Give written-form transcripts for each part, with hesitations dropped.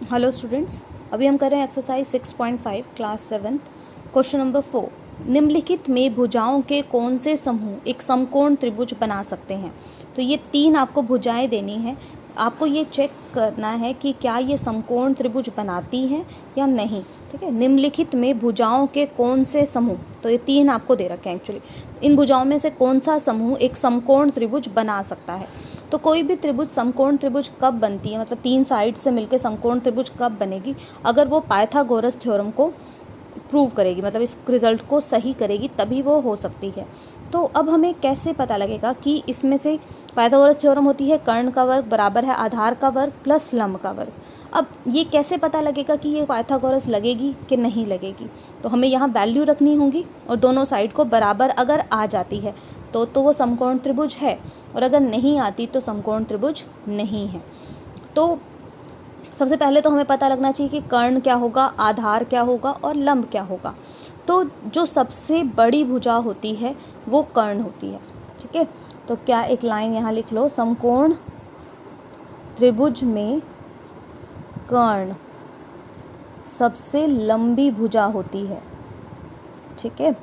Hello students, अभी हम कर रहे हैं एक्सरसाइज 6.5 क्लास 7 क्वेश्चन नंबर 4। निम्नलिखित में भुजाओं के कौन से समूह एक समकोण त्रिभुज बना सकते हैं। तो ये तीन आपको भुजाएं देनी है, आपको ये चेक करना है कि क्या ये समकोण त्रिभुज बनाती हैं या नहीं। ठीक है, निम्नलिखित में भुजाओं के कौन से समूह, तो ये तीन आपको दे रखे हैं एक्चुअली। इन भुजाओं में से कौन सा समूह एक समकोण त्रिभुज बना सकता है। तो कोई भी त्रिभुज समकोण त्रिभुज कब बनती है, मतलब तीन साइड से मिलकर समकोण त्रिभुज कब बनेगी, अगर वो पाइथागोरस थ्योरम को प्रूव करेगी, मतलब इस रिजल्ट को सही करेगी, तभी वो हो सकती है। तो अब हमें कैसे पता लगेगा कि इसमें से पाइथागोरस थ्योरम होती है कर्ण का वर्ग बराबर है आधार का वर्ग प्लस लंब का वर्ग। अब ये कैसे पता लगेगा कि ये पाइथागोरस लगेगी कि नहीं लगेगी। तो हमें यहाँ वैल्यू रखनी होगी और दोनों साइड को बराबर अगर आ जाती है तो वो समकोण त्रिभुज है, और अगर नहीं आती तो समकोण त्रिभुज नहीं है। तो सबसे पहले तो हमें पता लगना चाहिए कि कर्ण क्या होगा, आधार क्या होगा और लंब क्या होगा। तो जो सबसे बड़ी भुजा होती है वो कर्ण होती है। ठीक है, तो क्या एक लाइन यहाँ लिख लो, समकोण त्रिभुज में कर्ण सबसे लंबी भुजा होती है। ठीक है,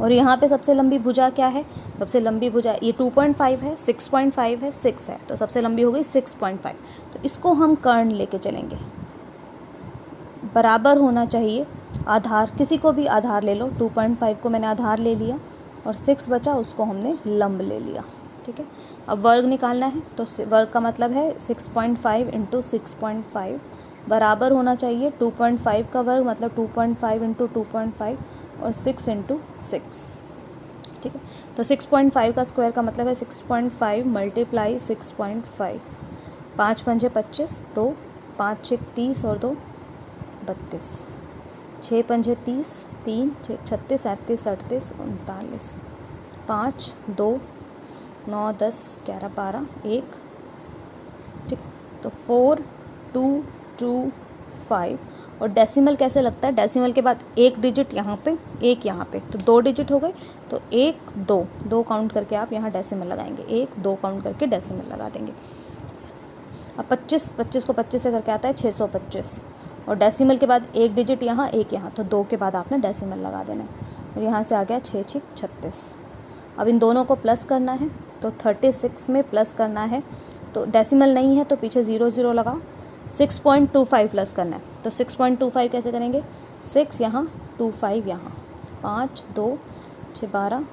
और यहाँ पे सबसे लंबी भुजा क्या है, सबसे लंबी भुजा ये 2.5 है, 6.5 है, 6 है, तो सबसे लंबी हो गई 6.5। तो इसको हम कर्ण लेके चलेंगे, बराबर होना चाहिए आधार, किसी को भी आधार ले लो। 2.5 को मैंने आधार ले लिया और 6 बचा, उसको हमने लंब ले लिया। ठीक है, अब वर्ग निकालना है, तो वर्ग का मतलब है 6.5 इंटू 6.5 बराबर होना चाहिए 2.5 का वर्ग, मतलब 2.5 इंटू 2.5 और 6 इंटू 6। ठीक है, तो 6.5 का स्क्वायर का मतलब है 6.5 मल्टीप्लाई 6.5, 5 पंजे 25, 2 5 6 30 और 2 32, 6 पंजे 30, 3 36 37 38 39, 5 2 9 10 11 12 1। ठीक है, तो 4 2 2 5। और डेसिमल कैसे लगता है, डेसिमल के बाद एक डिजिट यहाँ पे, एक यहाँ पे, तो 2 डिजिट हो गए। तो 1 2 2 काउंट करके आप यहाँ डेसिमल लगाएंगे, 1 2 काउंट करके डेसिमल लगा देंगे। अब 25 को 25 से करके आता है 625, और डेसिमल के बाद एक डिजिट यहाँ एक यहाँ, तो 2 के बाद आपने डेसिमल लगा देना है, और यहाँ से आ गया 6 6 36। अब इन दोनों को प्लस करना है, तो 36 में प्लस करना है, तो डेसिमल नहीं है तो पीछे 0 0 लगा। 6.25 प्लस करना है, तो 6.25 कैसे करेंगे, 6 यहाँ 25 यहाँ, 5 2 6 12,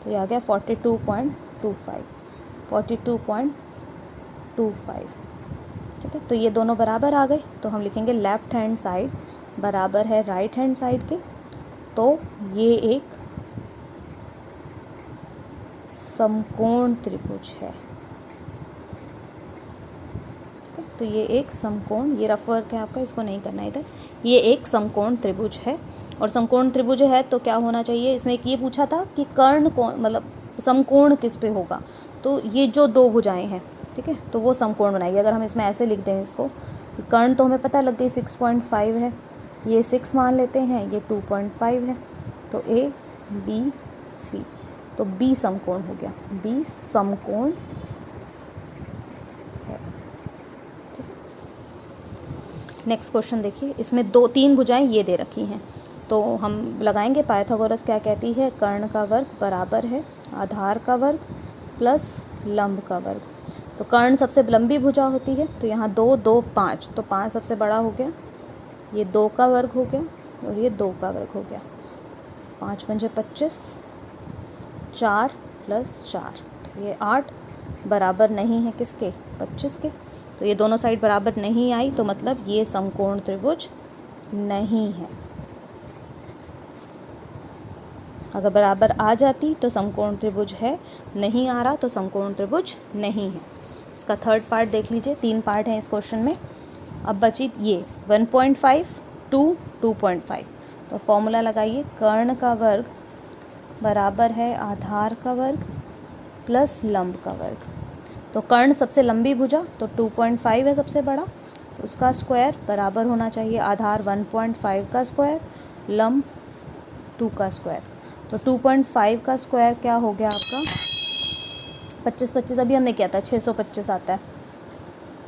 तो ये आ गया 42.25 42.25। ठीक है, तो ये दोनों बराबर आ गए, तो हम लिखेंगे लेफ्ट हैंड साइड बराबर है राइट हैंड साइड के। तो ये एक समकोण त्रिभुज है। तो ये एक समकोण, ये रफ वर्क है आपका, इसको नहीं करना इधर। ये एक समकोण त्रिभुज है, और समकोण त्रिभुज है तो क्या होना चाहिए, इसमें एक ये पूछा था कि कर्ण कौन, मतलब समकोण किस पे होगा। तो ये जो दो भुजाएं हैं, ठीक है, तो वो समकोण बनाएगी। अगर हम इसमें ऐसे लिख दें इसको, कर्ण तो हमें पता लग गई 6.5 है, ये 6 मान लेते हैं, ये 2.5 है, तो A B C, तो B समकोण हो गया, B समकोण है। नेक्स्ट क्वेश्चन देखिए, इसमें 2-3 भुजाएं ये दे रखी हैं, तो हम लगाएंगे पाइथागोरस क्या कहती है, कर्ण का वर्ग बराबर है आधार का वर्ग प्लस लंब का वर्ग। तो कर्ण सबसे लंबी भुजा होती है, तो यहाँ 2 2 5, तो 5 सबसे बड़ा हो गया, ये 2 का वर्ग हो गया और ये 2 का वर्ग हो गया, 5 पंजे 25, 4 प्लस 4, तो ये 8 बराबर नहीं है किसके, 25 के। तो ये दोनों साइड बराबर नहीं आई, तो मतलब ये समकोण त्रिभुज नहीं है। अगर बराबर आ जाती तो समकोण त्रिभुज है, नहीं आ रहा तो समकोण त्रिभुज नहीं है। इसका थर्ड पार्ट देख लीजिए, 3 पार्ट हैं इस क्वेश्चन में। अब बची ये 1.5 2 2.5, तो फॉर्मूला लगाइए, कर्ण का वर्ग बराबर है आधार का वर्ग प्लस लंब का वर्ग। तो कर्ण सबसे लंबी भुजा, तो 2.5 है सबसे बड़ा, तो उसका स्क्वायर बराबर होना चाहिए आधार 1.5 का स्क्वायर लंब 2 का स्क्वायर। तो 2.5 का स्क्वायर क्या हो गया आपका 25 25 अभी हमने किया था, 625 आता है।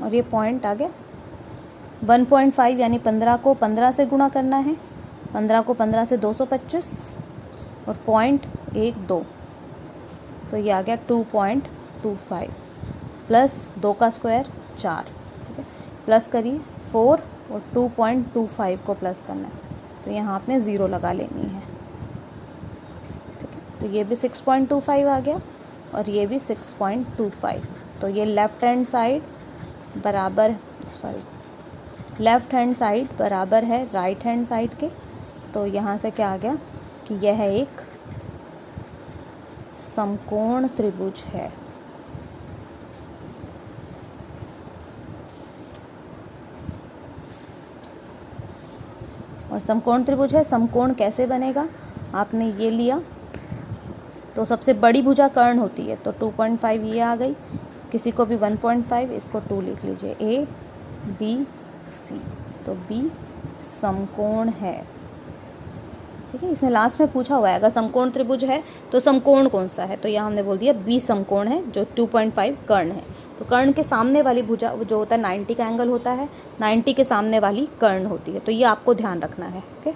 और ये पॉइंट आ गया 1.5 यानी 15 को 15 से गुणा करना है, 15 को 15 से 225 और 0.12, तो ये आ गया 2.25 प्लस 2 का स्क्वायर 4, ठीक है। प्लस करिए 4 और 2.25 को प्लस करना है, तो यहाँ आपने 0 लगा लेनी है, ठीक है। तो ये भी 6.25 आ गया और ये भी 6.25। तो ये लेफ़्ट हैंड साइड बराबर है राइट हैंड साइड के। तो यहाँ से क्या आ गया कि यह एक समकोण त्रिभुज है। और समकोण त्रिभुज है, समकोण कैसे बनेगा, आपने ये लिया तो सबसे बड़ी भुजा कर्ण होती है, तो 2.5 ये आ गई, किसी को भी 1.5, इसको 2 लिख लीजिए, ए बी सी, तो बी समकोण है, ठीक है। इसमें लास्ट में पूछा हुआ है अगर समकोण त्रिभुज है तो समकोण कौन सा है, तो यहाँ हमने बोल दिया बी समकोण है जो 2.5 कर्ण है। तो कर्ण के सामने वाली भुजा जो होता है 90 का एंगल होता है, 90 के सामने वाली कर्ण होती है, तो ये आपको ध्यान रखना है, ओके।